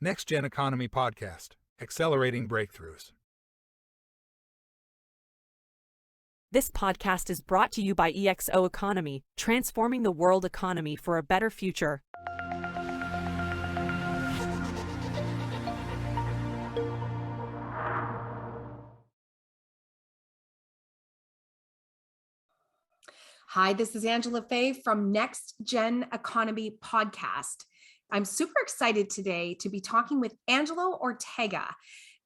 NextGen Economy Podcast, Accelerating Breakthroughs. This podcast is brought to you by EXO Economy, transforming the world economy for a better future. Hi, this is Angela Fay from NextGen Economy Podcast. I'm super excited today to be talking with Angelo Ortega.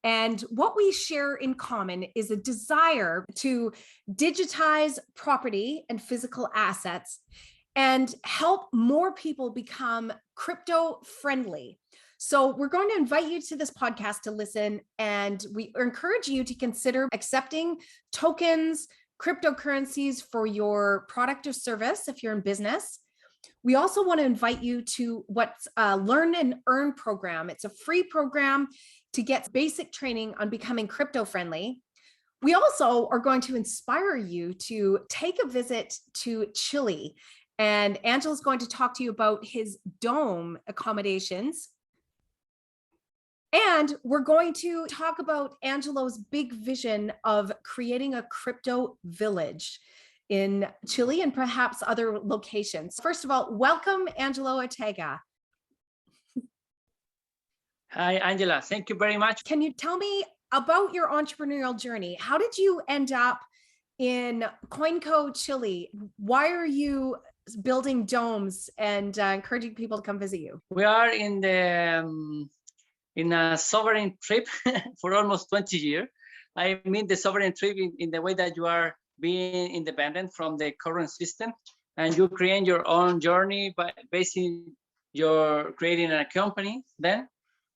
And what we share in common is a desire to digitize property and physical assets and help more people become crypto friendly. So we're going to invite you to this podcast to listen, and we encourage you to consider accepting tokens, cryptocurrencies for your product or service if you're in business. We also want to invite you to what's a Learn and Earn program. It's a free program to get basic training on becoming crypto friendly. We also are going to inspire you to take a visit to Chile. And Angela's going to talk to you about his dome accommodations. And we're going to talk about Angelo's big vision of creating a crypto village in Chile and perhaps other locations. First of all, welcome, Angelo Ortega. Hi, Angela. Thank you very much. Can you tell me about your entrepreneurial journey? How did you end up in Coinco Chile? Why are you building domes and encouraging people to come visit you? We are in a sovereign trip for almost 20 years. I mean the sovereign trip in the way that you are being independent from the current system, and you create your own journey by basically you're creating a company then.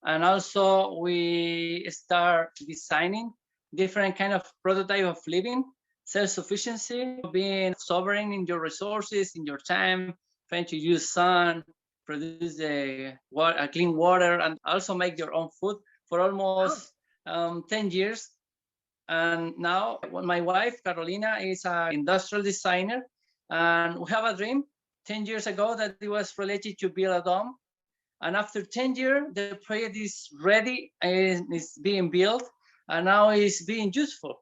And also we start designing different kind of prototype of living, self-sufficiency, being sovereign in your resources, in your time, trying to use sun, produce clean water, and also make your own food for almost 10 years. And now my wife, Carolina, is an industrial designer. And we have a dream 10 years ago that it was related to build a dome. And after 10 years, the project is ready and it's being built, and now it's being useful.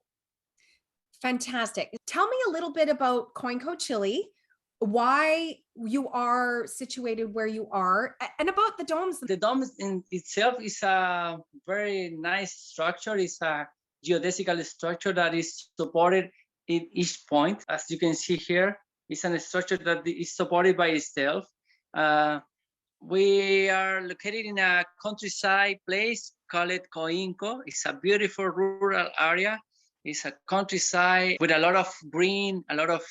Fantastic. Tell me a little bit about Coinco Chile, why you are situated where you are, and about the domes. The dome in itself is a very nice structure. It's a geodesical structure that is supported in each point. As you can see here, it's a structure that is supported by itself. We are located in a countryside place called Coinco. It's a beautiful rural area. It's a countryside with a lot of green, a lot of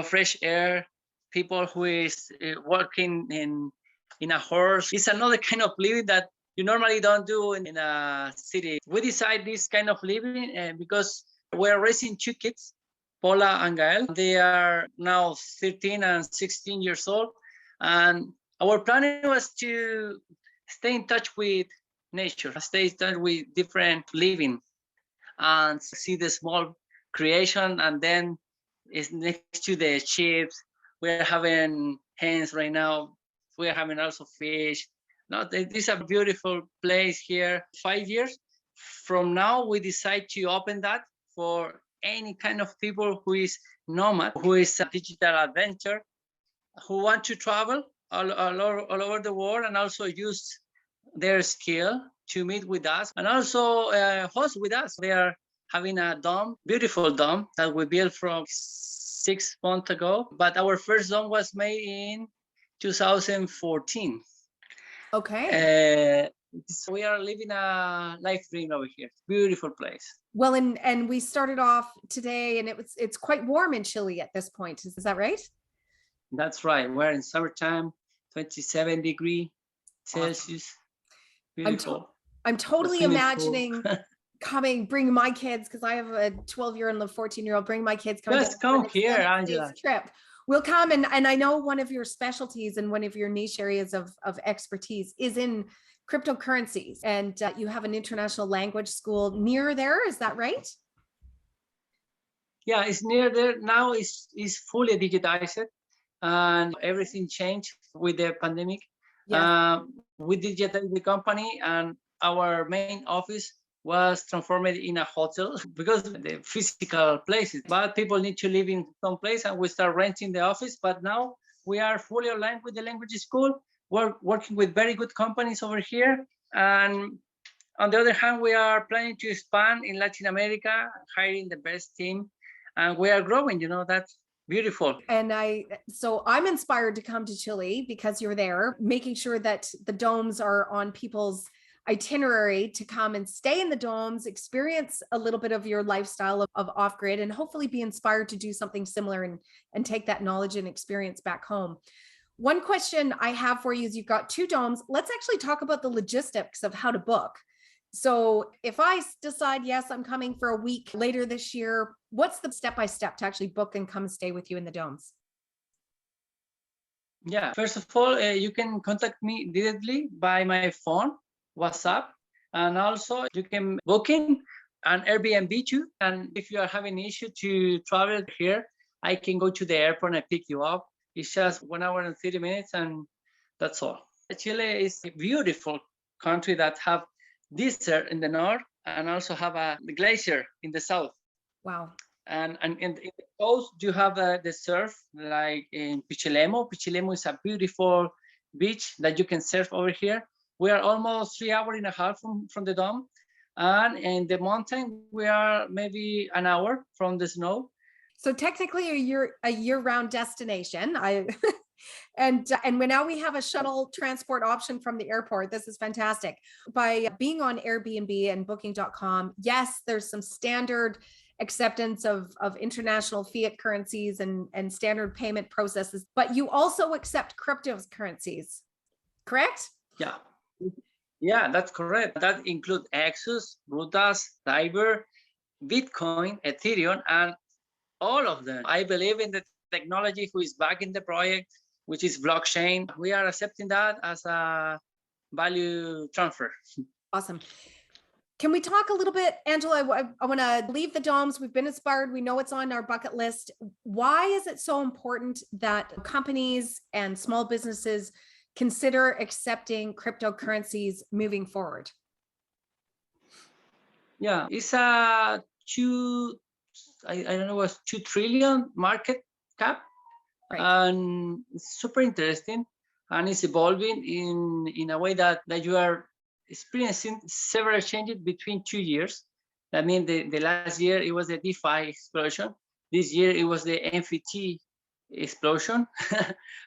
fresh air. People who is working in a horse. It's another kind of living that you normally don't do in a city. We decide this kind of living because we're raising two kids, Paula and Gael. They are now 13 and 16 years old. And our plan was to stay in touch with nature, stay in touch with different living, and see the small creation. And then it's next to the ships. We're having hens right now. We're having also fish. No, this is a beautiful place here. 5 years from now, we decide to open that for any kind of people who is nomad, who is a digital adventure, who want to travel all over the world and also use their skill to meet with us and also host with us. They are having a dome, beautiful dome that we built from 6 months ago. But our first dome was made in 2014. Okay. So we are living a life dream over here. Beautiful place. Well, and we started off today, and it's quite warm in Chile at this point. Is that right? That's right. We're in summertime, 27 degrees Celsius. Beautiful. I'm totally imagining bring my kids, because I have a 12-year-old and a 14-year-old. Bring my kids. Just come here, Angela. Trip. We'll come, and I know one of your specialties and one of your niche areas of expertise is in cryptocurrencies, and you have an international language school near there. Is that right? Yeah, it's near there now. It's fully digitized, and everything changed with the pandemic. Yes. we digitized the company, and our main office was transformed in a hotel because of the physical places. But people need to live in some place, and we start renting the office. But now we are fully aligned with the language school. We're working with very good companies over here. And on the other hand, we are planning to expand in Latin America, hiring the best team, and we are growing. That's beautiful. And so I'm inspired to come to Chile because you're there, making sure that the domes are on people's itinerary to come and stay in the domes, experience a little bit of your lifestyle of off-grid, and hopefully be inspired to do something similar and take that knowledge and experience back home. One question I have for you is you've got 2 domes. Let's actually talk about the logistics of how to book. So if I decide, yes, I'm coming for a week later this year, what's the step-by-step to actually book and come stay with you in the domes? Yeah, first of all, you can contact me directly by my phone, WhatsApp, and also you can book in an Airbnb too. And if you are having an issue to travel here, I can go to the airport and pick you up. It's just 1 hour and 30 minutes, and that's all. Chile is a beautiful country that have desert in the north and also have a glacier in the south. Wow. And in the coast, you have the surf, like in Pichilemu. Pichilemu is a beautiful beach that you can surf over here. We are almost 3.5 hours from the dome. And in the mountain, we are maybe an hour from the snow. So technically a year-round destination. And when now we have a shuttle transport option from the airport. This is fantastic. By being on Airbnb and booking.com, yes, there's some standard acceptance of international fiat currencies and standard payment processes, but you also accept cryptocurrencies, correct? Yeah, that's correct. That includes Exus, Brutas, Cyber, Bitcoin, Ethereum, and all of them. I believe in the technology who is backing the project, which is blockchain. We are accepting that as a value transfer. Awesome. Can we talk a little bit, Angela? I want to leave the domes. We've been inspired. We know it's on our bucket list. Why is it so important that companies and small businesses consider accepting cryptocurrencies moving forward? Yeah, it's a I don't know, what's 2 trillion market cap. Right. And it's super interesting, and it's evolving in a way that you are experiencing several changes between 2 years. I mean, the last year it was the DeFi explosion. This year it was the NFT explosion.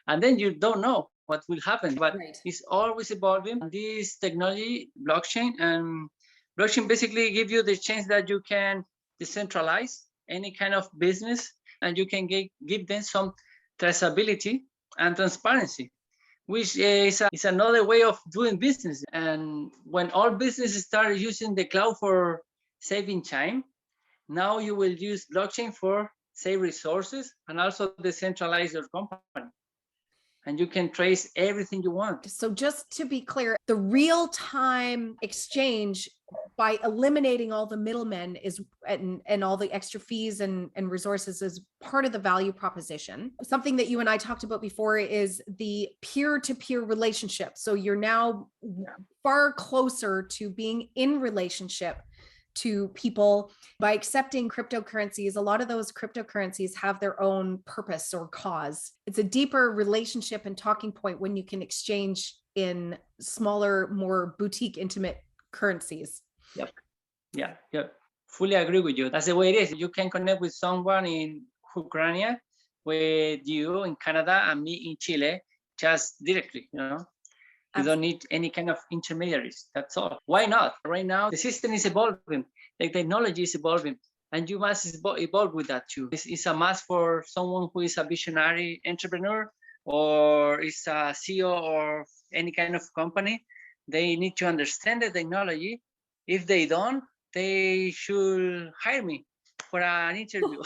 And then you don't know what will happen, but Right. it's always evolving. This technology, blockchain basically give you the chance that you can decentralize any kind of business, and you can give them some traceability and transparency, which is another way of doing business. And when all businesses start using the cloud for saving time, now you will use blockchain for save resources and also decentralize your company. And you can trace everything you want. So just to be clear, the real-time exchange, by eliminating all the middlemen and all the extra fees and resources, is part of the value proposition. Something that you and I talked about before is the peer-to-peer relationship. So you're now far closer to being in relationship to people by accepting cryptocurrencies. A lot of those cryptocurrencies have their own purpose or cause. It's a deeper relationship and talking point when you can exchange in smaller, more boutique, intimate currencies. Yep. Yeah. Fully agree with you. That's the way it is. You can connect with someone in Ukraine, with you in Canada, and me in Chile, just directly, You don't need any kind of intermediaries. That's all. Why not? Right now, the system is evolving. The technology is evolving, and you must evolve with that too. It's a must for someone who is a visionary entrepreneur or is a CEO or any kind of company. They need to understand the technology. If they don't, they should hire me for an interview.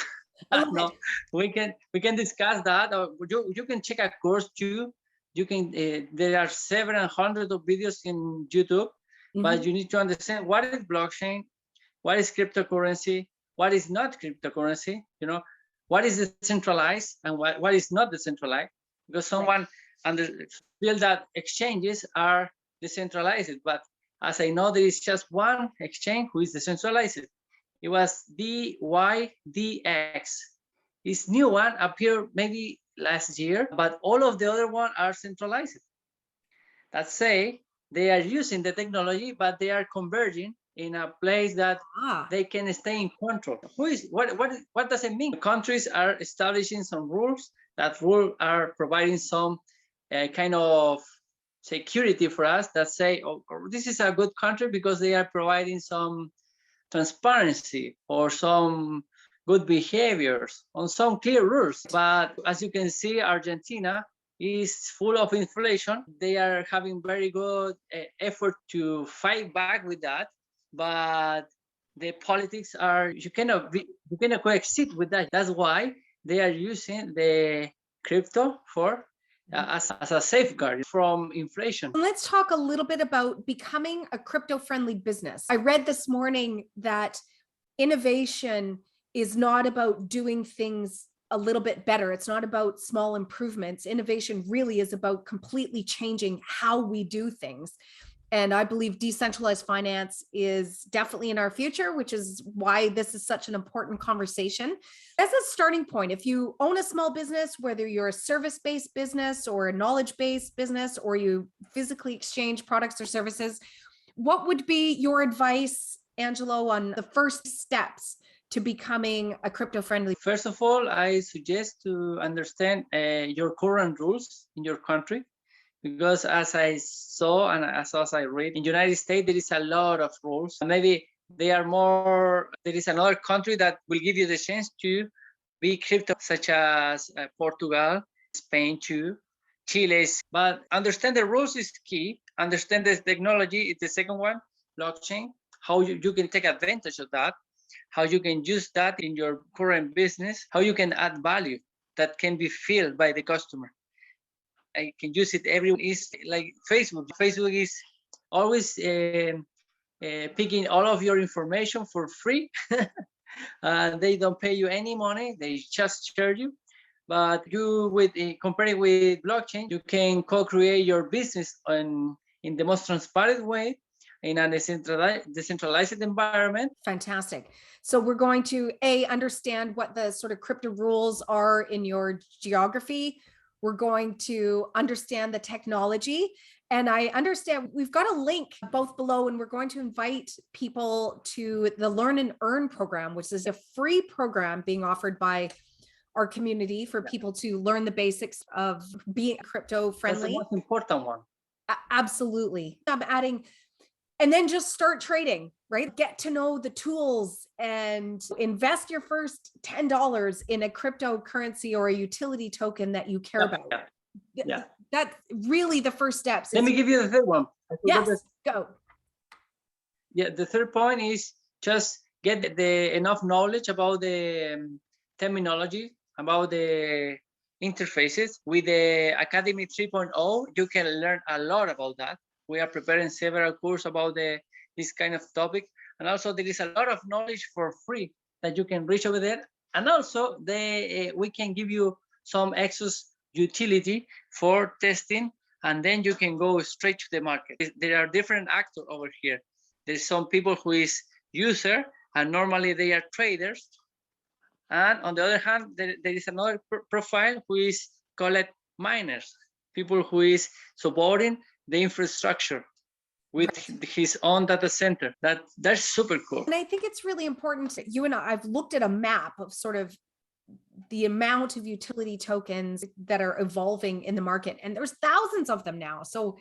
No, we can discuss that. Or you can check a course too. You can there are several hundred of videos in YouTube, but you need to understand what is blockchain, what is cryptocurrency, what is not cryptocurrency, what is decentralized and what is not decentralized, because someone feel that exchanges are decentralized. But as I know, there is just one exchange who is decentralized. It was DYDX. This new one appeared maybe last year, but all of the other ones are centralized. That say they are using the technology, but they are converging in a place that they can stay in control. What does it mean? Countries are establishing some rules. That rules are providing some kind of security for us that say, oh, this is a good country because they are providing some transparency or some good behaviors on some clear rules. But as you can see, Argentina is full of inflation. They are having very good effort to fight back with that, but the politics are, you cannot coexist with that. That's why they are using the crypto for as a safeguard from inflation. Let's talk a little bit about becoming a crypto-friendly business. I read this morning that innovation is not about doing things a little bit better. It's not about small improvements. Innovation really is about completely changing how we do things. And I believe decentralized finance is definitely in our future, which is why this is such an important conversation. As a starting point, if you own a small business, whether you're a service-based business or a knowledge-based business, or you physically exchange products or services, what would be your advice, Angelo, on the first steps to becoming a crypto-friendly? First of all, I suggest to understand your current rules in your country. Because as I saw and as I read, in the United States, there is a lot of rules. Maybe they are more, there is another country that will give you the chance to be crypto, such as Portugal, Spain too, Chile. But understand the rules is key. Understand the technology is the second one, blockchain, how you can take advantage of that, how you can use that in your current business, how you can add value that can be filled by the customer. I can use it everywhere. Is like Facebook. Facebook is always picking all of your information for free. They don't pay you any money. They just charge you. But you, with comparing with blockchain, you can co-create your business in the most transparent way in a decentralized environment. Fantastic. So we're going to understand what the sort of crypto rules are in your geography. We're going to understand the technology. And I understand we've got a link both below, and we're going to invite people to the Learn and Earn program, which is a free program being offered by our community for people to learn the basics of being crypto friendly. That's the most important one. Absolutely. I'm adding, and then just start trading, right? Get to know the tools and invest your first $10 in a cryptocurrency or a utility token that you care about. Yeah. That's really the first steps. Let me give you the third one. Yes, go. Yeah, the third point is just get enough knowledge about the terminology, about the interfaces. With the Academy 3.0, you can learn a lot about that. We are preparing several courses about this kind of topic. And also there is a lot of knowledge for free that you can reach over there. And also we can give you some excess utility for testing, and then you can go straight to the market. There are different actors over here. There's some people who is user, and normally they are traders. And on the other hand, there is another profile who is called miners, people who is supporting the infrastructure with his own data center. That's super cool. And I think it's really important that you and I've looked at a map of sort of the amount of utility tokens that are evolving in the market, and there's thousands of them now. So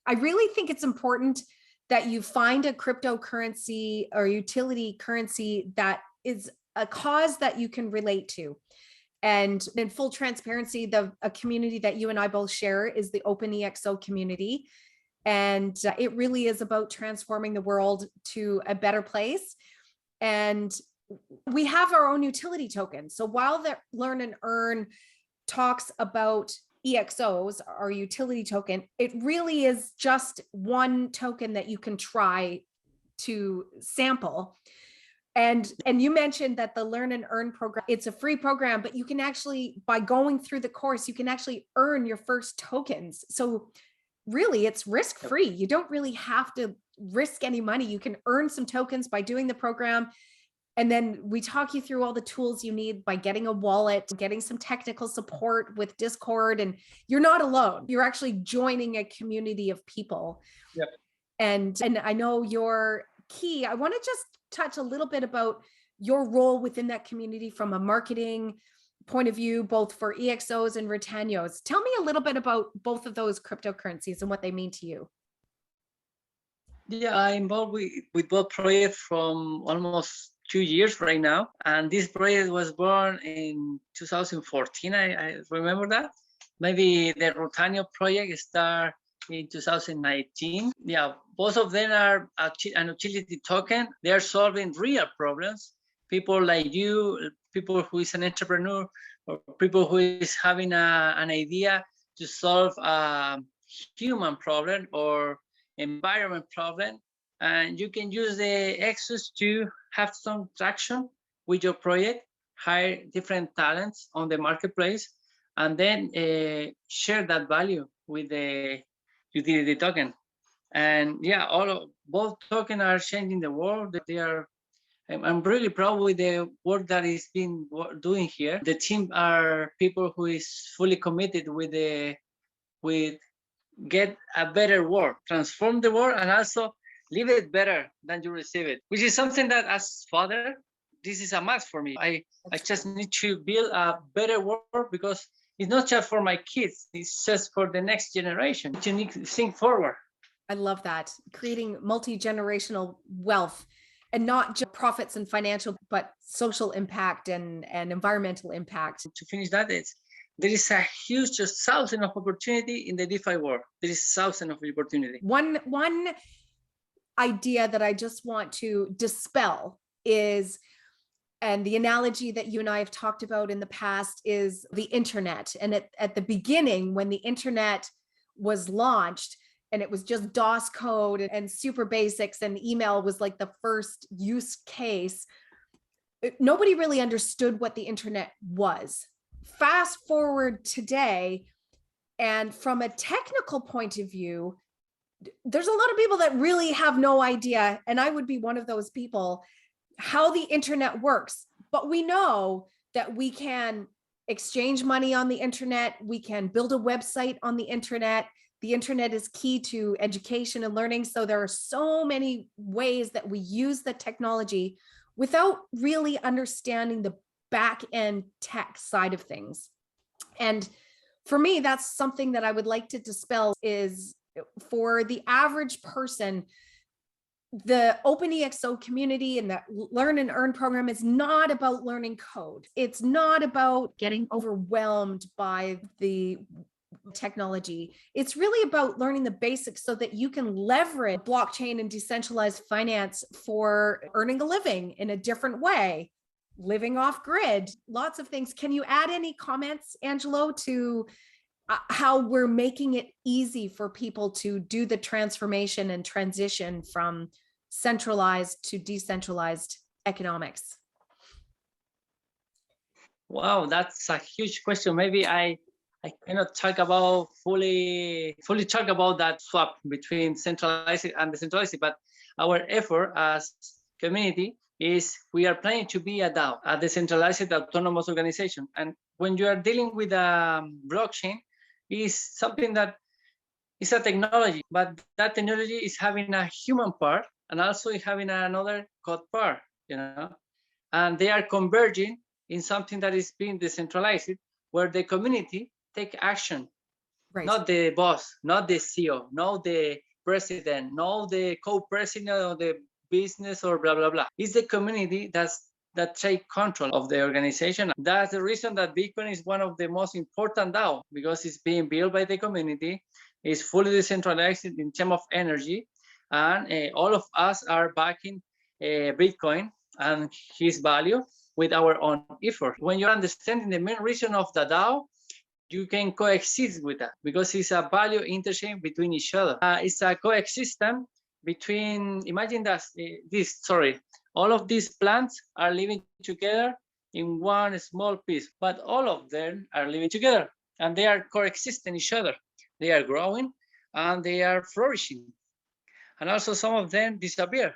I really think it's important that you find a cryptocurrency or utility currency that is a cause that you can relate to. And in full transparency, a community that you and I both share is the OpenEXO community. And it really is about transforming the world to a better place. And we have our own utility token. So while the Learn and Earn talks about EXOs, our utility token, it really is just one token that you can try to sample. And you mentioned that the Learn and Earn program, it's a free program, but you can actually, by going through the course, you can actually earn your first tokens. So really it's risk-free. You don't really have to risk any money. You can earn some tokens by doing the program. And then we talk you through all the tools you need by getting a wallet, getting some technical support with Discord, and you're not alone. You're actually joining a community of people. Yep. And I know you're key. I want to just touch a little bit about your role within that community from a marketing point of view, both for EXOs and Retanos. Tell me a little bit about both of those cryptocurrencies and what they mean to you. Yeah, I'm involved with both projects from almost 2 years right now. And this project was born in 2014. I remember that. Maybe the Rotano project started in 2019. Yeah, both of them are an utility token. They are solving real problems. People like you, people who is an entrepreneur, or people who is having an idea to solve a human problem or environment problem, and you can use the Exos to have some traction with your project, hire different talents on the marketplace, and then share that value with the utility token. And yeah, both tokens are changing the world. I'm really proud with the work that is being doing here. The team are people who is fully committed with get a better world, transform the world, and also live it better than you receive it, which is something that as father, this is a must for me. I just need to build a better world because it's not just for my kids, it's just for the next generation. You need to think forward. I love that. Creating multi-generational wealth, and not just profits and financial, but social impact and environmental impact. To finish that, there is a huge thousand of opportunity in the DeFi world. There is thousand of opportunity. One idea that I just want to dispel is, and the analogy that you and I have talked about in the past, is the internet. And at the beginning, when the internet was launched, and it was just DOS code and super basics, and email was like the first use case, nobody really understood what the internet was. Fast forward today, and from a technical point of view, there's a lot of people that really have no idea, and I would be one of those people, how the internet works. But we know that we can exchange money on the internet, we can build a website on the internet. The internet is key to education and learning. So there are so many ways that we use the technology without really understanding the back end tech side of things. And for me, that's something that I would like to dispel, is for the average person, the OpenEXO community and the Learn and Earn program is not about learning code. It's not about getting overwhelmed by the technology. It's really about learning the basics so that you can leverage blockchain and decentralized finance for earning a living in a different way, living off grid, lots of things. Can you add any comments, Angelo, to how we're making it easy for people to do the transformation and transition from centralized to decentralized economics? Wow, that's a huge question. Maybe I cannot talk about fully talk about that swap between centralized and decentralized, but our effort as community is we are planning to be a DAO, a decentralized autonomous organization. And when you are dealing with a blockchain, is something that is a technology, but that technology is having a human part and also having another code part, and they are converging in something that is being decentralized, where the community take action, right? Not the boss, not the CEO, not the president, not the co-president of the business or blah, blah, blah. It's the community that take control of the organization. That's the reason that Bitcoin is one of the most important DAO, because it's being built by the community, it's fully decentralized in terms of energy, and all of us are backing Bitcoin and his value with our own effort. When you're understanding the main reason of the DAO, you can coexist with that because it's a value interchange between each other. It's a coexistence between, imagine that all of these plants are living together in one small piece, but all of them are living together and they are coexisting each other. They are growing and they are flourishing. And also some of them disappear.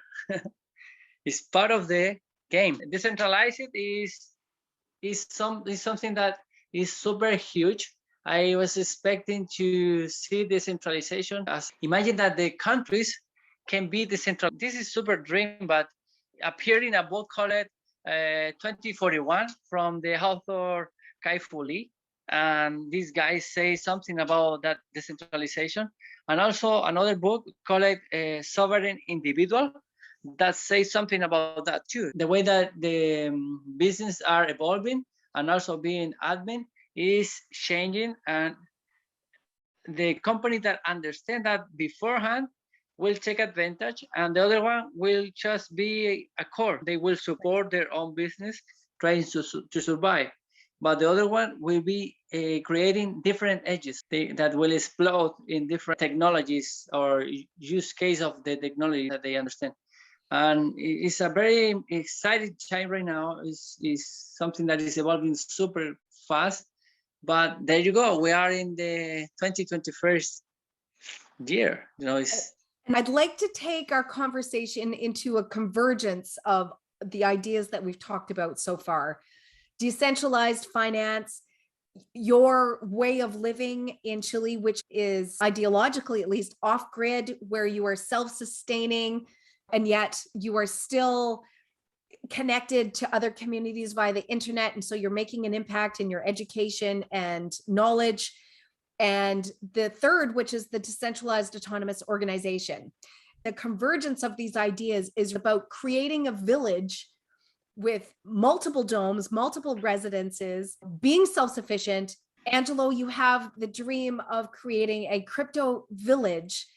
It's part of the game. Decentralized is something that is super huge. I was expecting to see decentralization as, imagine that the countries can be decentralized. This is super dream, but appeared in a book called 2041 from the author Kai-Fu Lee. And these guys say something about that decentralization. And also another book called Sovereign Individual that says something about that too. The way that the business are evolving and also being admin is changing, and the company that understand that beforehand will take advantage, and the other one will just be a core. They will support their own business, trying to survive. But the other one will be creating different edges that will explode in different technologies or use case of the technology that they understand. And it's a very exciting time right now. It's something that is evolving super fast. But there you go. We are in the 2021st year. And I'd like to take our conversation into a convergence of the ideas that we've talked about so far. Decentralized finance, your way of living in Chile, which is ideologically at least off-grid, where you are self-sustaining, and yet you are still connected to other communities via the internet. And so you're making an impact in your education and knowledge. And the third, which is the decentralized autonomous organization. The convergence of these ideas is about creating a village with multiple domes, multiple residences, being self-sufficient. Angelo, you have the dream of creating a crypto village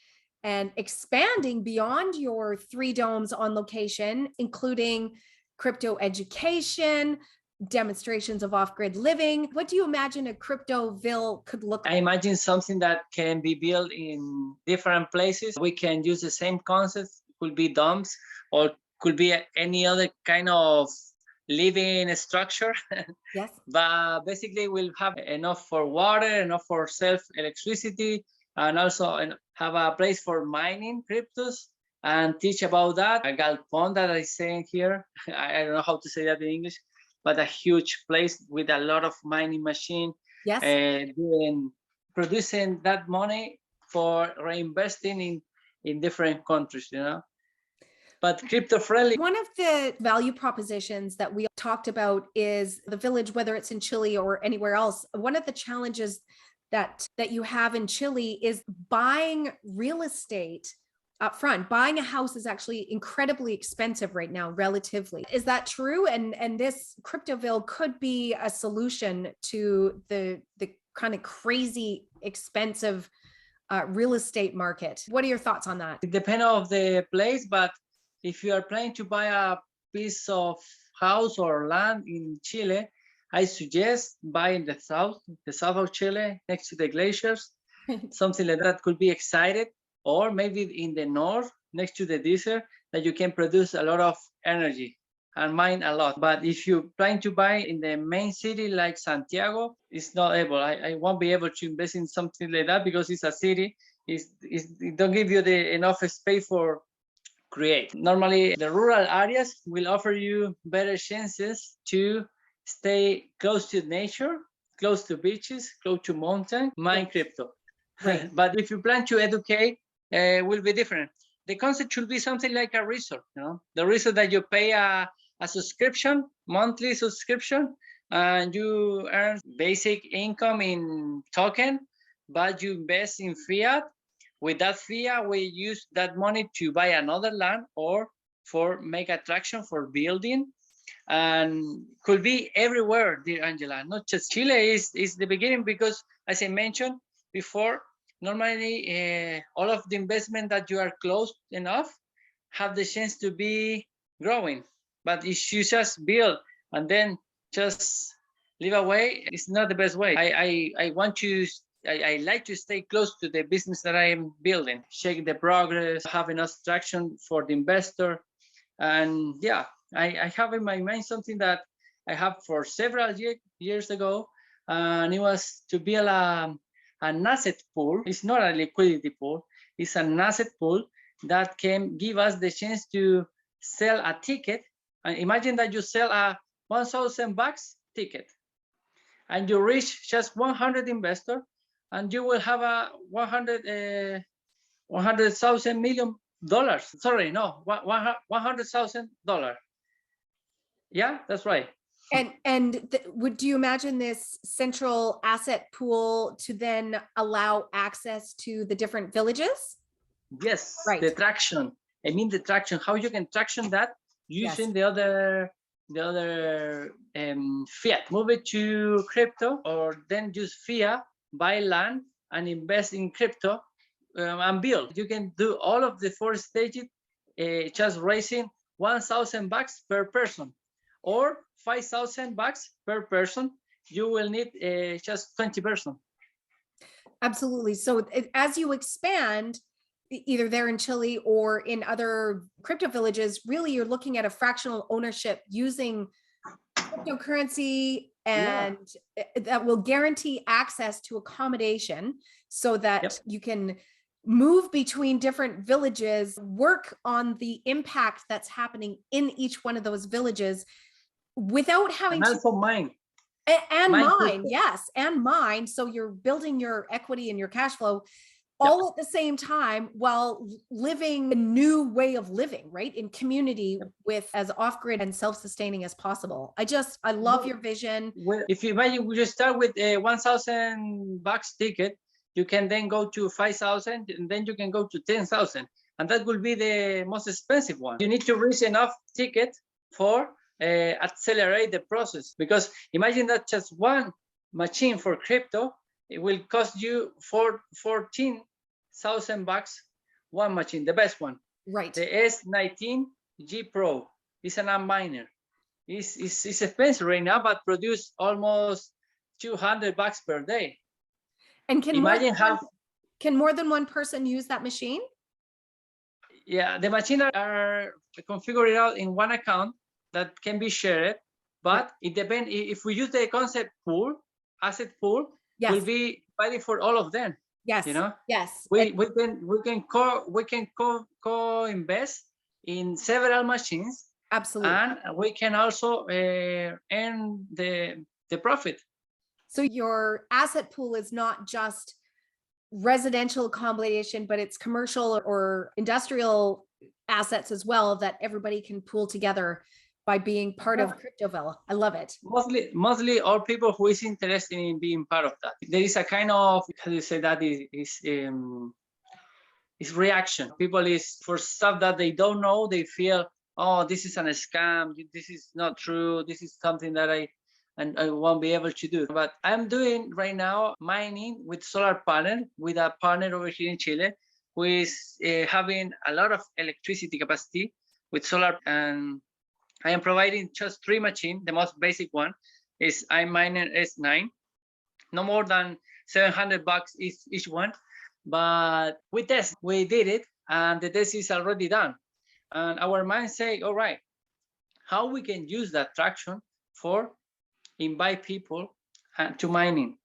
and expanding beyond your 3 domes on location, including crypto education, demonstrations of off-grid living. What do you imagine a cryptoville could look like? I imagine something that can be built in different places. We can use the same concept. It could be domes or could be any other kind of living structure. Yes. But basically we'll have enough for water, enough for self-electricity, and also have a place for mining cryptos and teach about that. A galpon that I say here, I don't know how to say that in English, but a huge place with a lot of mining machine. Yes. Producing that money for reinvesting in different countries, But crypto friendly. One of the value propositions that we talked about is the village, whether it's in Chile or anywhere else. One of the challenges that you have in Chile is buying real estate up front. Buying a house is actually incredibly expensive right now, relatively. Is that true? And this cryptoville could be a solution to the kind of crazy expensive real estate market. What are your thoughts on that? It depends on the place, but if you are planning to buy a piece of house or land in Chile, I suggest buying the south of Chile, next to the glaciers, something like that could be excited, or maybe in the north, next to the desert, that you can produce a lot of energy and mine a lot. But if you plan to buy in the main city like Santiago, it's not able. I won't be able to invest in something like that because it's a city. It don't give you enough space for create. Normally, the rural areas will offer you better chances to stay close to nature, close to beaches, close to mountain, mine crypto. Right. But if you plan to educate, will be different. The concept should be something like a resort, the resort that you pay a subscription, monthly subscription, and you earn basic income in token, but you invest in fiat. With that fiat, we use that money to buy another land or for make attraction for building, and could be everywhere, dear Angela, not just Chile is the beginning, because as I mentioned before, normally all of the investment that you are close enough have the chance to be growing. But if you just build and then just live away, it's not the best way. I like to stay close to the business that I am building, check the progress, have enough traction for the investor. And yeah, I have in my mind something that I have for several years ago, and it was to build a an asset pool. It's not a liquidity pool. It's an asset pool that can give us the chance to sell a ticket. And imagine that you sell a $1,000 ticket and you reach just 100 investors, and you will have a $100,000 million. Sorry, no, $100,000. Yeah, that's right. Do you imagine this central asset pool to then allow access to the different villages? Yes, right. The traction. I mean the traction. How you can traction that using the other fiat. Move it to crypto, or then use fiat, buy land and invest in crypto and build. You can do all of the 4 stages just raising $1,000 per person, or $5,000 per person. You will need just 20 person. Absolutely. So as you expand, either there in Chile or in other crypto villages, really you're looking at a fractional ownership using cryptocurrency, and that will guarantee access to accommodation so that you can move between different villages, work on the impact that's happening in each one of those villages without having and also mine. And mine, yes, and mine. So you're building your equity and your cash flow all at the same time while living a new way of living, right? In community with as off-grid and self-sustaining as possible. I love your vision. Well, if you imagine, we just start with a $1,000 ticket, you can then go to 5,000, and then you can go to 10,000. And that will be the most expensive one. You need to reach enough ticket for accelerate the process, because imagine that just one machine for crypto, it will cost you $14,000 one machine, the best one. Right. The S19G Pro is an miner. It's expensive right now, but produce almost $200 per day. And can more than one person use that machine? Yeah, the machines are configured out in one account that can be shared, but it depends. If we use the concept pool, asset pool, will be valid for all of them. Yes. You know. Yes. We can co-invest in several machines. Absolutely. And we can also earn the profit. So your asset pool is not just residential accommodation, but it's commercial or industrial assets as well that everybody can pool together by being part of Cryptoville. I love it. Mostly all people who is interested in being part of that. There is a kind of, how do you say that, is reaction. People is for stuff that they don't know, they feel, oh, this is a scam, this is not true, this is something that I won't be able to do. But I'm doing right now mining with solar panel with a partner over here in Chile who is having a lot of electricity capacity with solar, and I am providing just 3 machines. The most basic one is I'm mining S9, no more than $700 each one. But we did it, and the test is already done. And our mind say, all right, how we can use that traction for invite people to mining.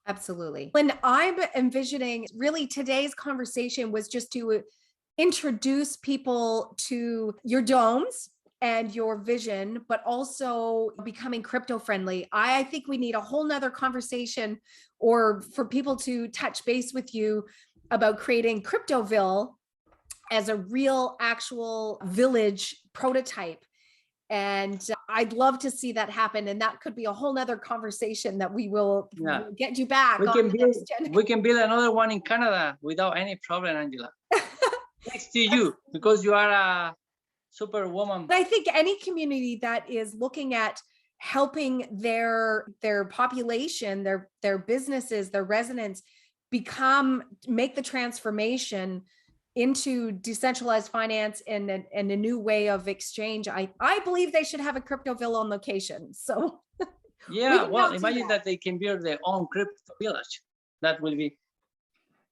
Absolutely. When I'm envisioning, really today's conversation was just to introduce people to your domes and your vision, but also becoming crypto friendly. I think we need a whole nother conversation, or for people to touch base with you about creating Cryptoville as a real actual village prototype. And I'd love to see that happen. And that could be a whole nother conversation that we will get you back. We can build another one in Canada without any problem, Angela. Thanks to you, because you are a superwoman. I think any community that is looking at helping their population, their businesses, their residents make the transformation into decentralized finance and a new way of exchange, I believe they should have a Cryptoville on location. So yeah, well, imagine that they can build their own crypto village. That will be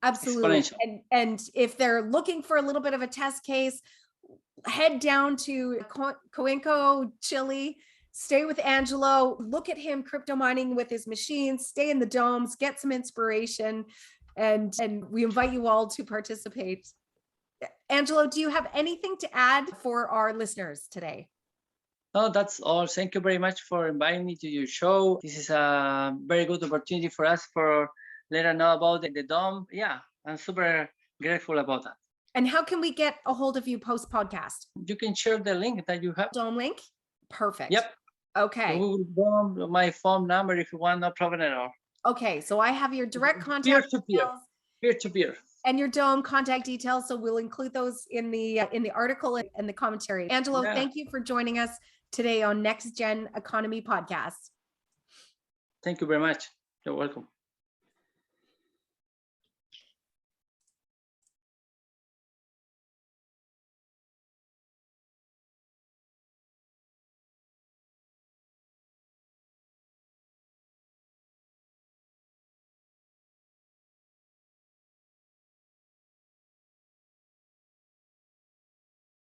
absolutely. And if they're looking for a little bit of a test case, head down to Coinco Chile stay with Angelo, look at him crypto mining with his machines, stay in the domes, get some inspiration, and we invite you all to participate. Angelo, do you have anything to add for our listeners today? No, that's all. Thank you very much for inviting me to your show. This is a very good opportunity for us for letting know about the DOM. Yeah, I'm super grateful about that. And how can we get a hold of you post podcast? You can share the link that you have. DOM link? Perfect. Yep. Okay. Google DOM, my phone number if you want, no problem at all. Okay, so I have your direct contact Peer-to-peer. details. Peer-to-peer. And your DOM contact details. So we'll include those in the article and the commentary. Angelo, thank you for joining us today on Next Gen Economy Podcast. Thank you very much. You're welcome.